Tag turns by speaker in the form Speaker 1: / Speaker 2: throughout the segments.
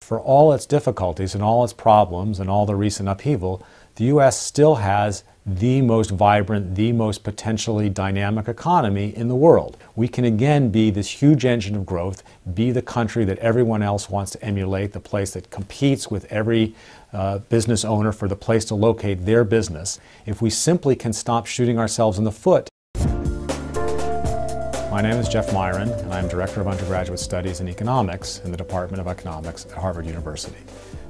Speaker 1: For all its difficulties and all its problems and all the recent upheaval, the U.S. still has the most vibrant, the most potentially dynamic economy in the world. We can again be this huge engine of growth, be the country that everyone else wants to emulate, the place that competes with every business owner for the place to locate their business, if we simply can stop shooting ourselves in the foot. My name is Jeff Myron, and I'm Director of Undergraduate Studies in Economics in the Department of Economics at Harvard University.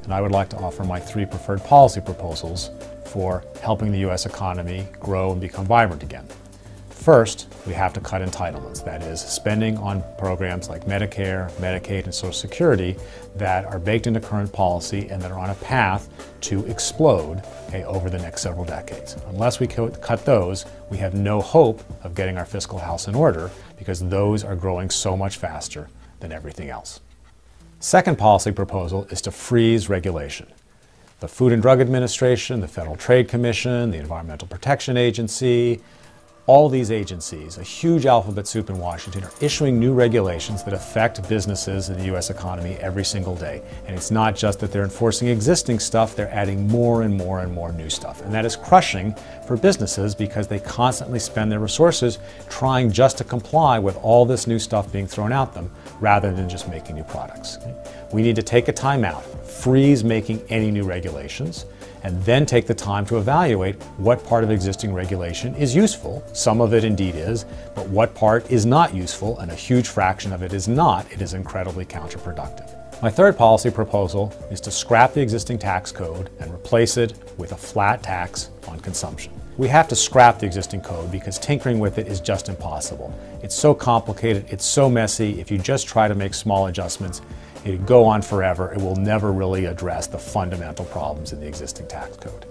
Speaker 1: And I would like to offer my 3 preferred policy proposals for helping the U.S. economy grow and become vibrant again. First, we have to cut entitlements, that is, spending on programs like Medicare, Medicaid, and Social Security that are baked into current policy and that are on a path to explode over the next several decades. Unless we cut those, we have no hope of getting our fiscal house in order because those are growing so much faster than everything else. Second policy proposal is to freeze regulation. The Food and Drug Administration, the Federal Trade Commission, the Environmental Protection Agency, all these agencies, a huge alphabet soup in Washington, are issuing new regulations that affect businesses in the U.S. economy every single day. And it's not just that they're enforcing existing stuff, they're adding more and more and more new stuff. And that is crushing for businesses because they constantly spend their resources trying just to comply with all this new stuff being thrown at them rather than just making new products. We need to take a time out, freeze making any new regulations, and then take the time to evaluate what part of existing regulation is useful. Some of it indeed is, but what part is not useful, and a huge fraction of it is not. It is incredibly counterproductive. My third policy proposal is to scrap the existing tax code and replace it with a flat tax on consumption. We have to scrap the existing code because tinkering with it is just impossible. It's so complicated, it's so messy. If you just try to make small adjustments, it'll go on forever. It will never really address the fundamental problems in the existing tax code.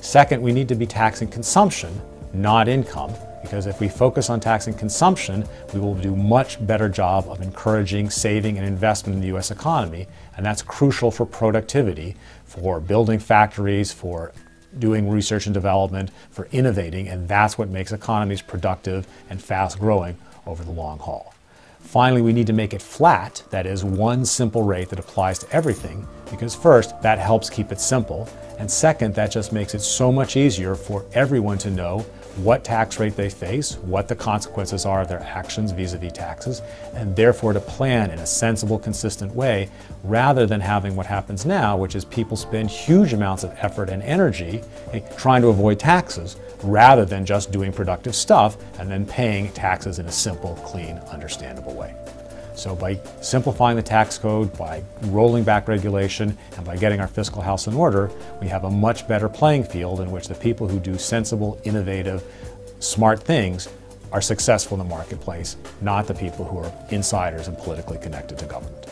Speaker 1: Second, we need to be taxing consumption, not income, because if we focus on taxing consumption, we will do a much better job of encouraging saving and investment in the U.S. economy, and that's crucial for productivity, for building factories, for doing research and development, for innovating, and that's what makes economies productive and fast-growing over the long haul. Finally, we need to make it flat, that is, one simple rate that applies to everything, because first, that helps keep it simple, and second, that just makes it so much easier for everyone to know what tax rate they face, what the consequences are of their actions vis-a-vis taxes, and therefore to plan in a sensible, consistent way, rather than having what happens now, which is people spend huge amounts of effort and energy trying to avoid taxes, rather than just doing productive stuff and then paying taxes in a simple, clean, understandable way. So by simplifying the tax code, by rolling back regulation, and by getting our fiscal house in order, we have a much better playing field in which the people who do sensible, innovative, smart things are successful in the marketplace, not the people who are insiders and politically connected to government.